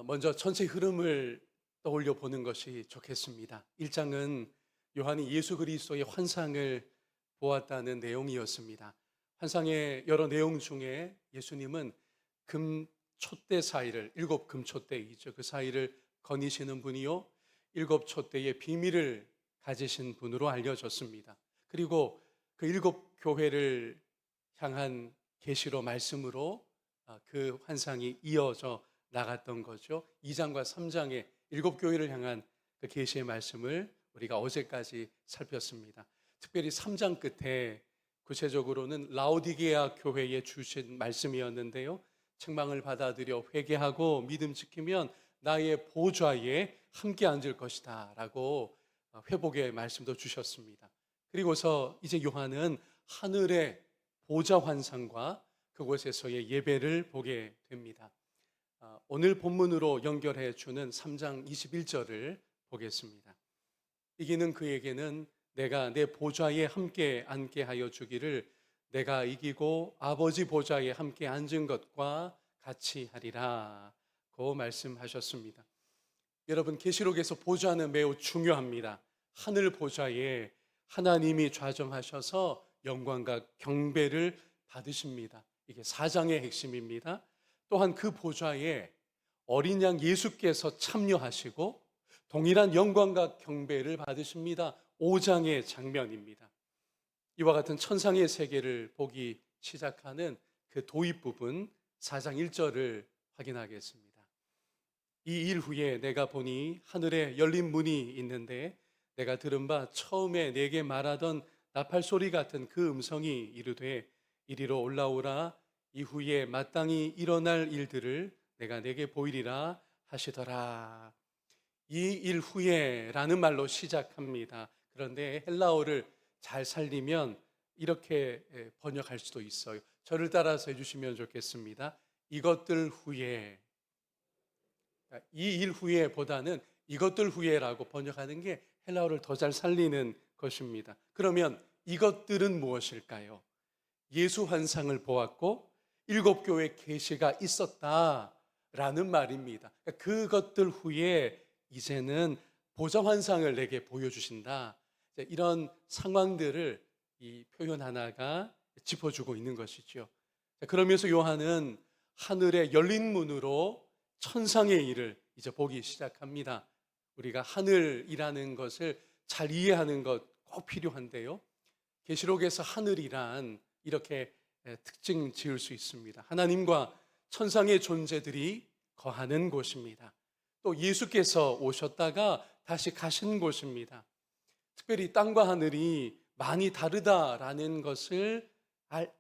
먼저 전체 흐름을 떠올려 보는 것이 좋겠습니다. 1장은 요한이 예수 그리스도의 환상을 보았다는 내용이었습니다. 환상의 여러 내용 중에 예수님은 금촛대 사이를, 일곱 금촛대이죠. 그 사이를 거니시는 분이요, 일곱 촛대의 비밀을 가지신 분으로 알려졌습니다. 그리고 그 일곱 교회를 향한 계시로 말씀으로 그 환상이 이어져 나갔던 거죠. 2장과 3장의 일곱 교회를 향한 그 계시의 말씀을 우리가 어제까지 살폈습니다. 특별히 3장 끝에 구체적으로는 라오디게아 교회에 주신 말씀이었는데요. 책망을 받아들여 회개하고 믿음 지키면 나의 보좌에 함께 앉을 것이다 라고 회복의 말씀도 주셨습니다. 그리고서 이제 요한은 하늘의 보좌 환상과 그곳에서의 예배를 보게 됩니다. 오늘 본문으로 연결해 주는 3장 21절을 보겠습니다. 이기는 그에게는 내가 내 보좌에 함께 앉게 하여 주기를 내가 이기고 아버지 보좌에 함께 앉은 것과 같이 하리라 고 말씀하셨습니다. 여러분, 계시록에서 보좌는 매우 중요합니다. 하늘 보좌에 하나님이 좌정하셔서 영광과 경배를 받으십니다. 이게 4장의 핵심입니다. 또한 그 보좌에 어린 양 예수께서 참여하시고 동일한 영광과 경배를 받으십니다. 5장의 장면입니다. 이와 같은 천상의 세계를 보기 시작하는 그 도입 부분 4장 1절을 확인하겠습니다. 이 일 후에 내가 보니 하늘에 열린 문이 있는데 내가 들은 바 처음에 내게 말하던 나팔 소리 같은 그 음성이 이르되 이리로 올라오라. 이후에 마땅히 일어날 일들을 내가 내게 보이리라 하시더라. 이 일 후에라는 말로 시작합니다. 그런데 헬라어를 잘 살리면 이렇게 번역할 수도 있어요. 저를 따라서 해주시면 좋겠습니다. 이것들 후에, 이 일 후에보다는 이것들 후에라고 번역하는 게 헬라어를 더 잘 살리는 것입니다. 그러면 이것들은 무엇일까요? 예수 환상을 보았고 일곱 교회 계시가 있었다라는 말입니다. 그것들 후에 이제는 보좌 환상을 내게 보여주신다. 이런 상황들을 이 표현 하나가 짚어주고 있는 것이죠. 그러면서 요한은 하늘의 열린 문으로 천상의 일을 이제 보기 시작합니다. 우리가 하늘이라는 것을 잘 이해하는 것 꼭 필요한데요. 계시록에서 하늘이란 이렇게 특징 지을 수 있습니다. 하나님과 천상의 존재들이 거하는 곳입니다. 또 예수께서 오셨다가 다시 가신 곳입니다. 특별히 땅과 하늘이 많이 다르다라는 것을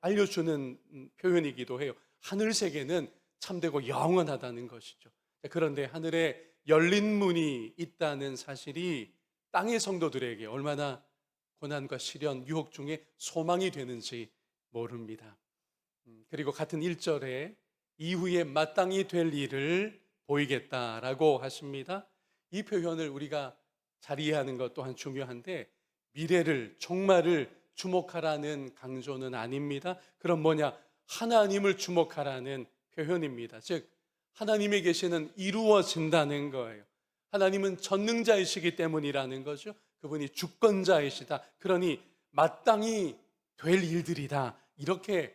알려주는 표현이기도 해요. 하늘 세계는 참되고 영원하다는 것이죠. 그런데 하늘에 열린 문이 있다는 사실이 땅의 성도들에게 얼마나 고난과 시련, 유혹 중에 소망이 되는지 모릅니다. 그리고 같은 1절에 이후에 마땅히 될 일을 보이겠다라고 하십니다. 이 표현을 우리가 잘 이해하는 것 또한 중요한데 미래를, 종말을 주목하라는 강조는 아닙니다. 그럼 뭐냐? 하나님을 주목하라는 표현입니다. 즉 하나님의 계시는 이루어진다는 거예요. 하나님은 전능자이시기 때문이라는 거죠. 그분이 주권자이시다. 그러니 마땅히 될 일들이다. 이렇게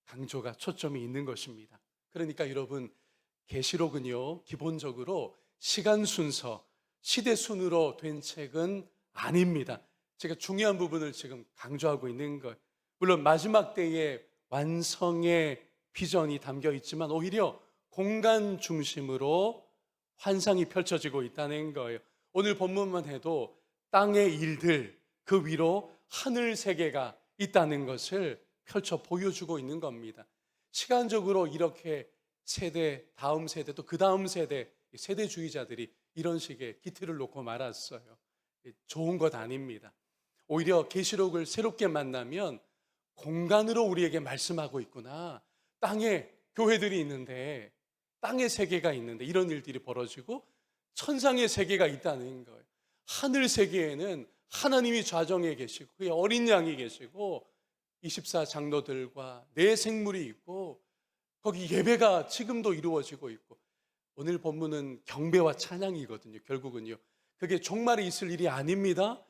강조가 초점이 있는 것입니다. 그러니까 여러분, 계시록은요 기본적으로 시간 순서, 시대 순으로 된 책은 아닙니다. 제가 중요한 부분을 지금 강조하고 있는 것. 물론 마지막 때의 완성의 비전이 담겨 있지만 오히려 공간 중심으로 환상이 펼쳐지고 있다는 거예요. 오늘 본문만 해도 땅의 일들, 그 위로 하늘 세계가 있다는 것을 펼쳐 보여주고 있는 겁니다. 시간적으로 이렇게 세대, 다음 세대, 또 그 다음 세대, 세대주의자들이 이런 식의 기틀을 놓고 말았어요. 좋은 것 아닙니다. 오히려 계시록을 새롭게 만나면 공간으로 우리에게 말씀하고 있구나. 땅에 교회들이 있는데, 땅의 세계가 있는데 이런 일들이 벌어지고 천상의 세계가 있다는 거예요. 하늘 세계에는 하나님이 좌정에 계시고 그의 어린 양이 계시고 24 장로들과 내 생물이 있고 거기 예배가 지금도 이루어지고 있고 오늘 본문은 경배와 찬양이거든요. 결국은요. 그게 종말에 있을 일이 아닙니다.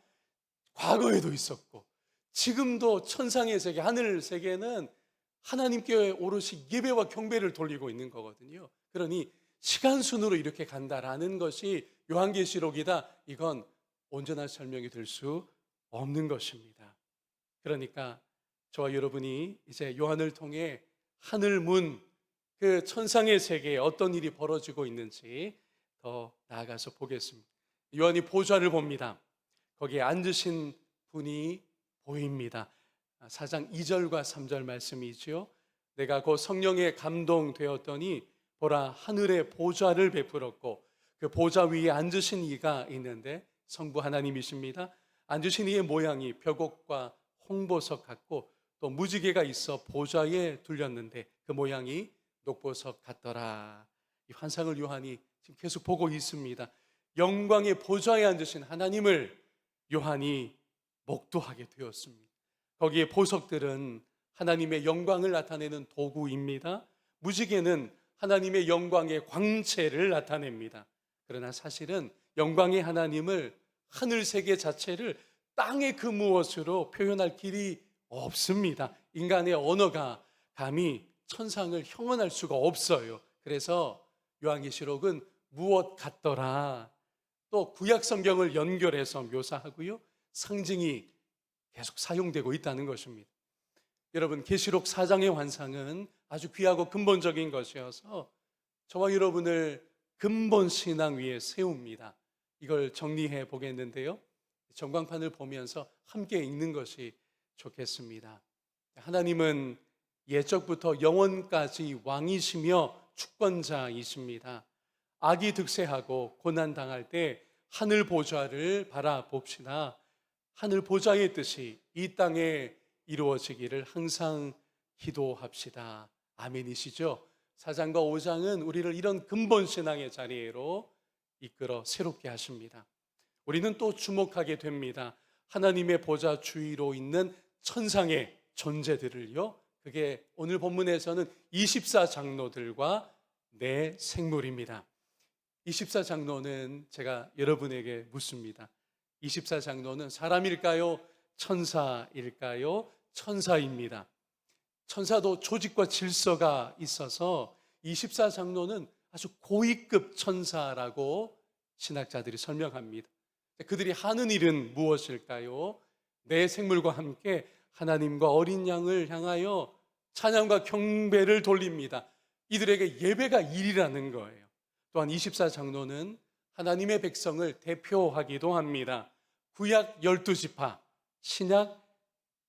과거에도 있었고 지금도 천상의 세계, 하늘 세계는 하나님께 오롯이 예배와 경배를 돌리고 있는 거거든요. 그러니 시간 순으로 이렇게 간다라는 것이 요한계시록이다. 이건 온전한 설명이 될 수 없는 것입니다. 그러니까 저와 여러분이 이제 요한을 통해 하늘 문, 그 천상의 세계에 어떤 일이 벌어지고 있는지 더 나아가서 보겠습니다. 요한이 보좌를 봅니다. 거기에 앉으신 분이 보입니다. 4장 2절과 3절 말씀이지요. 내가 곧 성령에 감동되었더니 보라, 하늘에 보좌를 베풀었고 그 보좌 위에 앉으신 이가 있는데 성부 하나님이십니다. 앉으신 이의 모양이 벽옥과 홍보석 같고 또 무지개가 있어 보좌에 둘렸는데 그 모양이 녹보석 같더라. 이 환상을 요한이 지금 계속 보고 있습니다. 영광의 보좌에 앉으신 하나님을 요한이 목도하게 되었습니다. 거기에 보석들은 하나님의 영광을 나타내는 도구입니다. 무지개는 하나님의 영광의 광채를 나타냅니다. 그러나 사실은 영광의 하나님을, 하늘 세계 자체를 땅의 그 무엇으로 표현할 길이 없습니다. 인간의 언어가 감히 천상을 형언할 수가 없어요. 그래서 요한계시록은 무엇 같더라. 또 구약 성경을 연결해서 묘사하고요. 상징이 계속 사용되고 있다는 것입니다. 여러분, 계시록 4장의 환상은 아주 귀하고 근본적인 것이어서 저와 여러분을 근본 신앙 위에 세웁니다. 이걸 정리해 보겠는데요. 전광판을 보면서 함께 읽는 것이 좋겠습니다. 하나님은 예적부터 영원까지 왕이시며 주권자이십니다. 악이 득세하고 고난당할 때 하늘 보좌를 바라봅시다. 하늘 보좌의 뜻이 이 땅에 이루어지기를 항상 기도합시다. 아멘이시죠? 4장과 5장은 우리를 이런 근본 신앙의 자리로 이끌어 새롭게 하십니다. 우리는 또 주목하게 됩니다. 하나님의 보좌 주위로 있는 천상의 존재들을요. 그게 오늘 본문에서는 24장로들과 네 생물입니다. 24장로는 제가 여러분에게 묻습니다. 24장로는 사람일까요? 천사일까요? 천사입니다. 천사도 조직과 질서가 있어서 24장로는 아주 고위급 천사라고 신학자들이 설명합니다. 그들이 하는 일은 무엇일까요? 네 생물과 함께 하나님과 어린 양을 향하여 찬양과 경배를 돌립니다. 이들에게 예배가 일이라는 거예요. 또한 24장로는 하나님의 백성을 대표하기도 합니다. 구약 12지파, 신약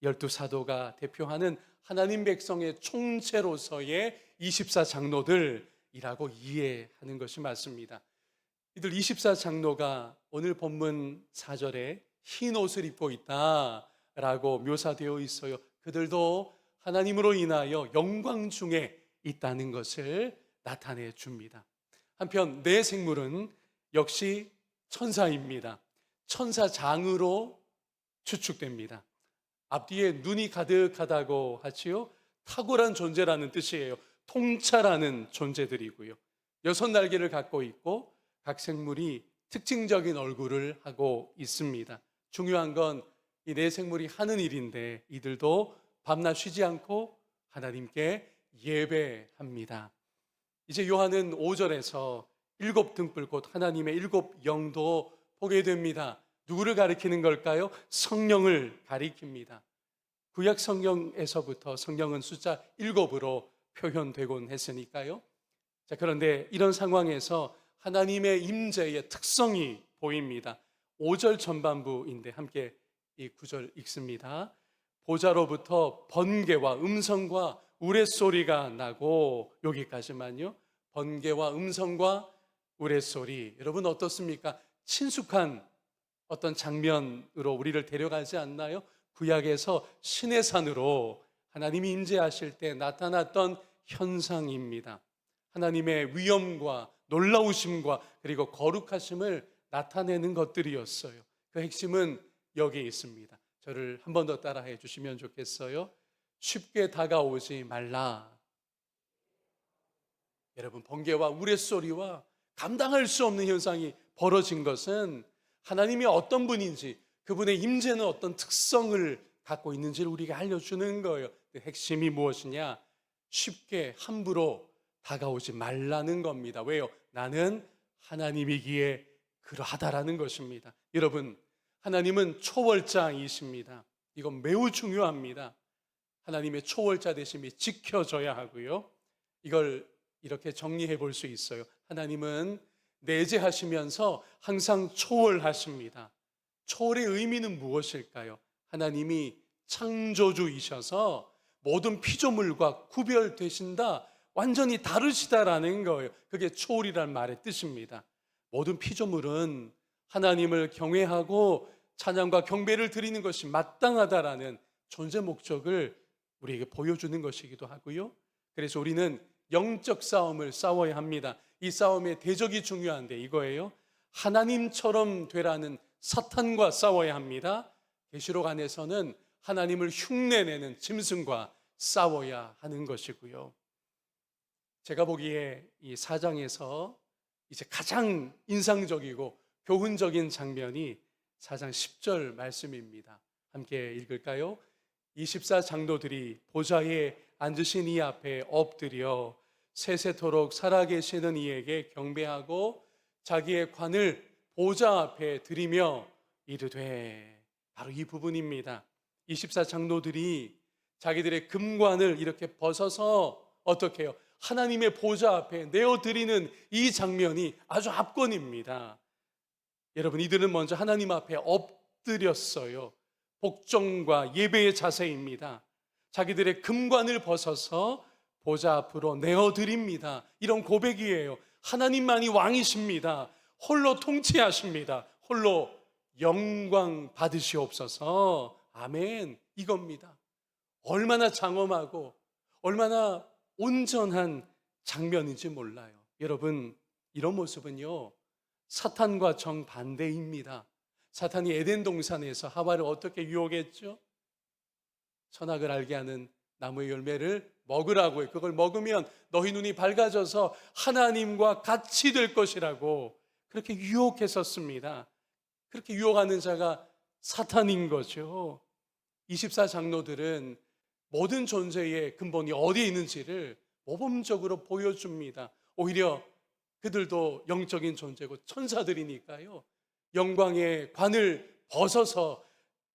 12사도가 대표하는 하나님 백성의 총체로서의 24장로들이라고 이해하는 것이 맞습니다. 이들 24장로가 오늘 본문 4절에 흰 옷을 입고 있다라고 묘사되어 있어요. 그들도 하나님으로 인하여 영광 중에 있다는 것을 나타내 줍니다. 한편 네 생물은 역시 천사입니다. 천사장으로 추측됩니다. 앞뒤에 눈이 가득하다고 하지요. 탁월한 존재라는 뜻이에요. 통찰하는 존재들이고요. 6날개를 갖고 있고 각 생물이 특징적인 얼굴을 하고 있습니다. 중요한 건 이 네 생물이 하는 일인데 이들도 밤낮 쉬지 않고 하나님께 예배합니다. 이제 요한은 5절에서 7등불 곧 하나님의 7영도 보게 됩니다. 누구를 가리키는 걸까요? 성령을 가리킵니다. 구약 성경에서부터 성령은 숫자 7으로 표현되곤 했으니까요. 자, 그런데 이런 상황에서 하나님의 임재의 특성이 보입니다. 5절 전반부인데 함께 이 9절 읽습니다. 보좌로부터 번개와 음성과 우레소리가 나고, 여기까지만요. 번개와 음성과 우레소리. 여러분 어떻습니까? 친숙한 어떤 장면으로 우리를 데려가지 않나요? 구약에서 신의 산으로 하나님이 임재하실 때 나타났던 현상입니다. 하나님의 위엄과 놀라우심과 그리고 거룩하심을 나타내는 것들이었어요. 그 핵심은 여기에 있습니다. 저를 한 번 더 따라해 주시면 좋겠어요. 쉽게 다가오지 말라. 여러분, 번개와 우레소리와 감당할 수 없는 현상이 벌어진 것은 하나님이 어떤 분인지, 그분의 임재는 어떤 특성을 갖고 있는지를 우리에게 알려주는 거예요. 그 핵심이 무엇이냐? 쉽게 함부로 다가오지 말라는 겁니다. 왜요? 나는 하나님이기에 그러하다라는 것입니다. 여러분, 하나님은 초월자이십니다. 이건 매우 중요합니다. 하나님의 초월자 되심이 지켜져야 하고요. 이걸 이렇게 정리해 볼 수 있어요. 하나님은 내재하시면서 항상 초월하십니다. 초월의 의미는 무엇일까요? 하나님이 창조주이셔서 모든 피조물과 구별되신다, 완전히 다르시다라는 거예요. 그게 초월이라는 말의 뜻입니다. 모든 피조물은 하나님을 경외하고 찬양과 경배를 드리는 것이 마땅하다라는 존재 목적을 우리에게 보여주는 것이기도 하고요. 그래서 우리는 영적 싸움을 싸워야 합니다. 이 싸움의 대적이 중요한데 이거예요. 하나님처럼 되라는 사탄과 싸워야 합니다. 계시록 안에서는 하나님을 흉내내는 짐승과 싸워야 하는 것이고요. 제가 보기에 이 4장에서 이제 가장 인상적이고 교훈적인 장면이 4장 10절 말씀입니다. 함께 읽을까요? 24장로들이 보좌에 앉으신 이 앞에 엎드려 세세토록 살아계시는 이에게 경배하고 자기의 관을 보좌 앞에 드리며 이르되, 바로 이 부분입니다. 24장로들이 자기들의 금관을 이렇게 벗어서 어떻게 해요? 하나님의 보좌 앞에 내어드리는 이 장면이 아주 압권입니다. 여러분, 이들은 먼저 하나님 앞에 엎드렸어요. 복종과 예배의 자세입니다. 자기들의 금관을 벗어서 보좌 앞으로 내어드립니다. 이런 고백이에요. 하나님만이 왕이십니다. 홀로 통치하십니다. 홀로 영광 받으시옵소서. 아멘. 이겁니다. 얼마나 장엄하고 얼마나 온전한 장면인지 몰라요. 여러분, 이런 모습은요, 사탄과 정반대입니다. 사탄이 에덴 동산에서 하와를 어떻게 유혹했죠? 선악을 알게 하는 나무의 열매를 먹으라고요. 그걸 먹으면 너희 눈이 밝아져서 하나님과 같이 될 것이라고 그렇게 유혹했었습니다. 그렇게 유혹하는 자가 사탄인 거죠. 24장로들은 모든 존재의 근본이 어디에 있는지를 모범적으로 보여줍니다. 오히려 그들도 영적인 존재고 천사들이니까요, 영광의 관을 벗어서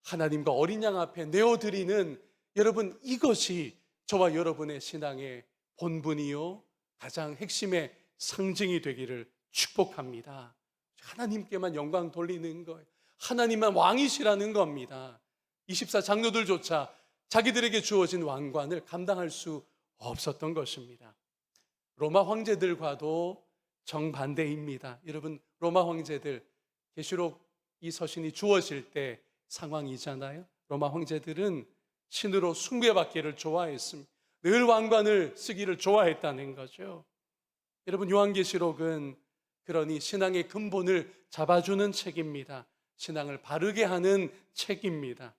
하나님과 어린 양 앞에 내어드리는, 여러분, 이것이 저와 여러분의 신앙의 본분이요, 가장 핵심의 상징이 되기를 축복합니다. 하나님께만 영광 돌리는 거예요. 하나님만 왕이시라는 겁니다. 24장로들조차 자기들에게 주어진 왕관을 감당할 수 없었던 것입니다. 로마 황제들과도 정반대입니다. 여러분, 로마 황제들, 계시록 이 서신이 주어질 때 상황이잖아요. 로마 황제들은 신으로 숭배받기를 좋아했습니다. 늘 왕관을 쓰기를 좋아했다는 거죠. 여러분, 요한계시록은 그러니 신앙의 근본을 잡아주는 책입니다. 신앙을 바르게 하는 책입니다.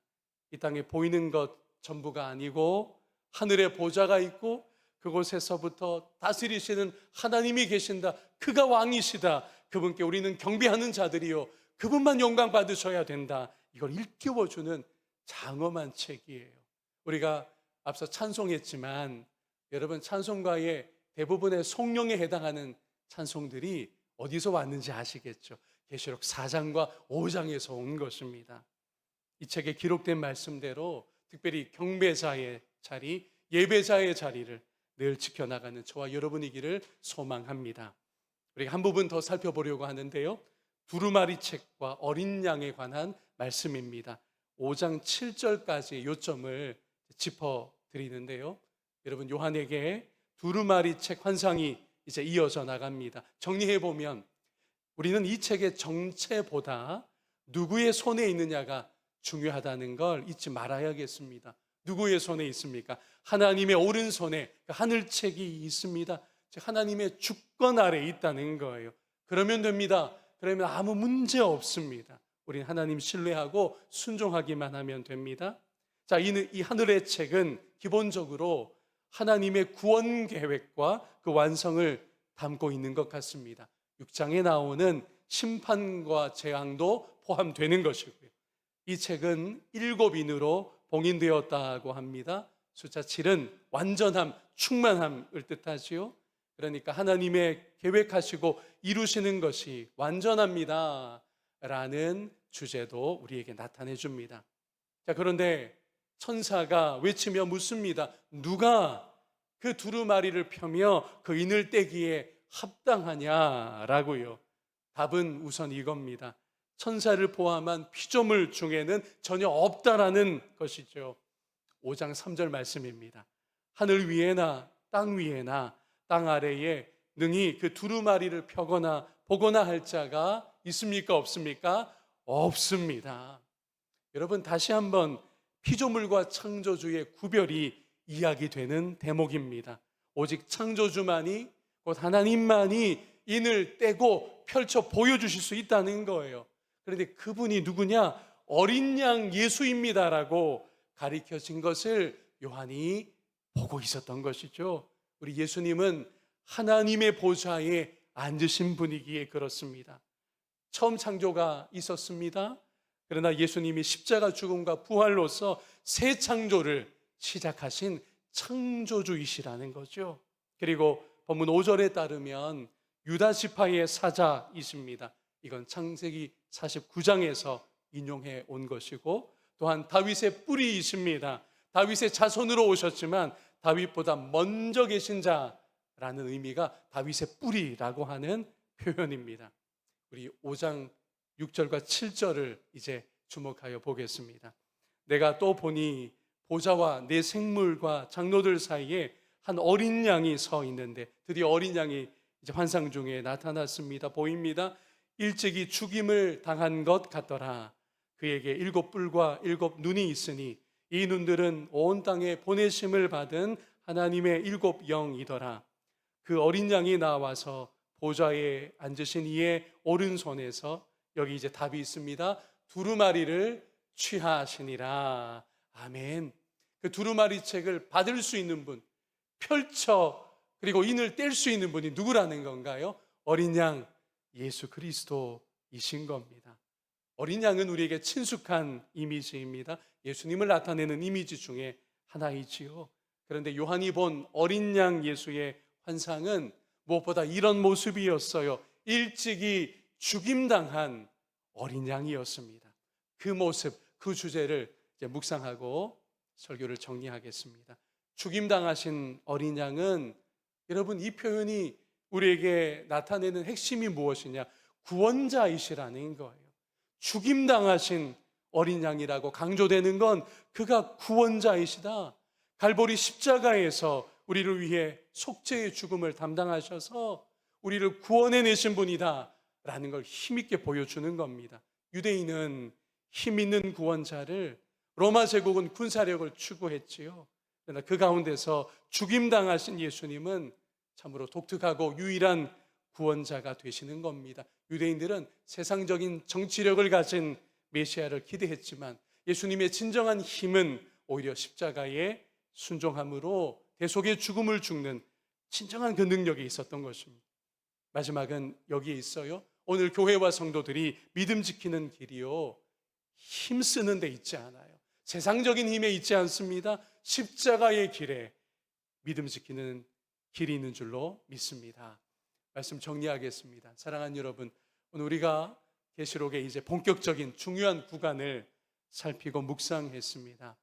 이 땅에 보이는 것 전부가 아니고 하늘에 보좌가 있고 그곳에서부터 다스리시는 하나님이 계신다. 그가 왕이시다. 그분께 우리는 경배하는 자들이요, 그분만 영광 받으셔야 된다. 이걸 일깨워주는 장엄한 책이에요. 우리가 앞서 찬송했지만 여러분, 찬송가의 대부분의 성령에 해당하는 찬송들이 어디서 왔는지 아시겠죠? 계시록 4장과 5장에서 온 것입니다. 이 책에 기록된 말씀대로 특별히 경배자의 자리, 예배자의 자리를 늘 지켜나가는 저와 여러분이기를 소망합니다. 우리가 한 부분 더 살펴보려고 하는데요, 두루마리 책과 어린 양에 관한 말씀입니다. 5장 7절까지의 요점을 짚어드리는데요, 여러분, 요한에게 두루마리 책 환상이 이제 이어져 나갑니다. 정리해보면 우리는 이 책의 정체보다 누구의 손에 있느냐가 중요하다는 걸 잊지 말아야겠습니다. 누구의 손에 있습니까? 하나님의 오른손에 하늘책이 있습니다. 즉 하나님의 주권 아래에 있다는 거예요. 그러면 됩니다. 그러면 아무 문제 없습니다. 우리는 하나님 신뢰하고 순종하기만 하면 됩니다. 자, 이 하늘의 책은 기본적으로 하나님의 구원 계획과 그 완성을 담고 있는 것 같습니다. 6장에 나오는 심판과 재앙도 포함되는 것이고요. 이 책은 7인으로 봉인되었다고 합니다. 숫자 7은 완전함, 충만함을 뜻하지요. 그러니까 하나님의 계획하시고 이루시는 것이 완전합니다 라는 주제도 우리에게 나타내 줍니다. 자, 그런데 천사가 외치며 묻습니다. 누가 그 두루마리를 펴며 그 인을 떼기에 합당하냐라고요. 답은 우선 이겁니다. 천사를 포함한 피조물 중에는 전혀 없다라는 것이죠. 5장 3절 말씀입니다. 하늘 위에나 땅 위에나 땅 아래에 능히 그 두루마리를 펴거나 보거나 할 자가 있습니까? 없습니까? 없습니다. 여러분, 다시 한번 피조물과 창조주의 구별이 이야기되는 대목입니다. 오직 창조주만이, 곧 하나님만이 인을 떼고 펼쳐 보여주실 수 있다는 거예요. 그런데 그분이 누구냐? 어린 양 예수입니다라고 가리켜진 것을 요한이 보고 있었던 것이죠. 우리 예수님은 하나님의 보좌에 앉으신 분이기에 그렇습니다. 처음 창조가 있었습니다. 그러나 예수님이 십자가 죽음과 부활로서 새 창조를 시작하신 창조주이시라는 거죠. 그리고 본문 5절에 따르면 유다 지파의 사자이십니다. 이건 창세기 49장에서 인용해 온 것이고, 또한 다윗의 뿌리이십니다. 다윗의 자손으로 오셨지만 다윗보다 먼저 계신 자라는 의미가 다윗의 뿌리라고 하는 표현입니다. 우리 5장 6절과 7절을 이제 주목하여 보겠습니다. 내가 또 보니 보좌와 내 생물과 장로들 사이에 한 어린 양이 서 있는데, 드디어 어린 양이 이제 환상 중에 나타났습니다. 보입니다. 일찍이 죽임을 당한 것 같더라. 그에게 7뿔과 7눈이 있으니 이 눈들은 온 땅에 보내심을 받은 하나님의 7영이더라. 그 어린 양이 나와서 보좌에 앉으신 이의 오른손에서, 여기 이제 답이 있습니다, 두루마리를 취하시니라. 아멘. 그 두루마리 책을 받을 수 있는 분, 펼쳐 그리고 인을 뗄 수 있는 분이 누구라는 건가요? 어린 양 예수 그리스도이신 겁니다. 어린 양은 우리에게 친숙한 이미지입니다. 예수님을 나타내는 이미지 중에 하나이지요. 그런데 요한이 본 어린 양 예수의 환상은 무엇보다 이런 모습이었어요. 일찍이 죽임당한 어린 양이었습니다. 그 모습, 그 주제를 이제 묵상하고 설교를 정리하겠습니다. 죽임당하신 어린 양은, 여러분, 이 표현이 우리에게 나타내는 핵심이 무엇이냐? 구원자이시라는 거예요. 죽임당하신 어린 양이라고 강조되는 건 그가 구원자이시다. 갈보리 십자가에서 우리를 위해 속죄의 죽음을 담당하셔서 우리를 구원해내신 분이다 라는 걸 힘있게 보여주는 겁니다. 유대인은 힘 있는 구원자를, 로마 제국은 군사력을 추구했지요. 그러나 그 가운데서 죽임당하신 예수님은 참으로 독특하고 유일한 구원자가 되시는 겁니다. 유대인들은 세상적인 정치력을 가진 메시아를 기대했지만 예수님의 진정한 힘은 오히려 십자가의 순종함으로 대속의 죽음을 죽는 진정한 그 능력이 있었던 것입니다. 마지막은 여기에 있어요. 오늘 교회와 성도들이 믿음 지키는 길이요, 힘쓰는 데 있지 않아요. 세상적인 힘에 있지 않습니다. 십자가의 길에 믿음 지키는 길이 있는 줄로 믿습니다. 말씀 정리하겠습니다. 사랑하는 여러분, 오늘 우리가 계시록의 이제 본격적인 중요한 구간을 살피고 묵상했습니다.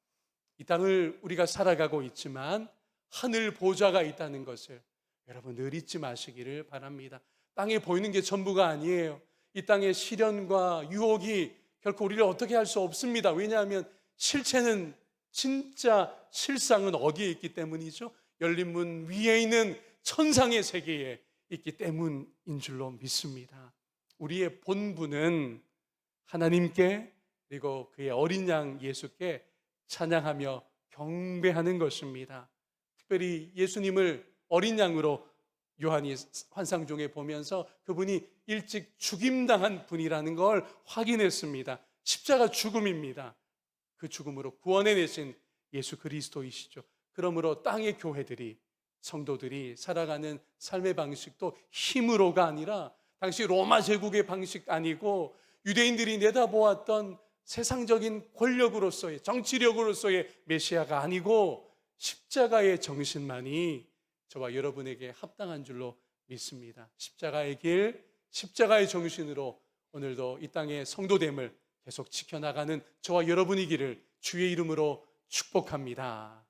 이 땅을 우리가 살아가고 있지만 하늘 보좌가 있다는 것을 여러분 늘 잊지 마시기를 바랍니다. 땅에 보이는 게 전부가 아니에요. 이 땅의 시련과 유혹이 결코 우리를 어떻게 할 수 없습니다. 왜냐하면 실체는, 진짜 실상은 어디에 있기 때문이죠? 열린 문 위에 있는 천상의 세계에 있기 때문인 줄로 믿습니다. 우리의 본분은 하나님께, 그리고 그의 어린 양 예수께 찬양하며 경배하는 것입니다. 특별히 예수님을 어린 양으로 요한이 환상 중에 보면서 그분이 일찍 죽임당한 분이라는 걸 확인했습니다. 십자가 죽음입니다. 그 죽음으로 구원해내신 예수 그리스도이시죠. 그러므로 땅의 교회들이 성도들이 살아가는 삶의 방식도 힘으로가 아니라 당시 로마 제국의 방식 아니고 유대인들이 내다보았던 세상적인 권력으로서의 정치력으로서의 메시아가 아니고 십자가의 정신만이 저와 여러분에게 합당한 줄로 믿습니다. 십자가의 길, 십자가의 정신으로 오늘도 이 땅의 성도됨을 계속 지켜나가는 저와 여러분이기를 주의 이름으로 축복합니다.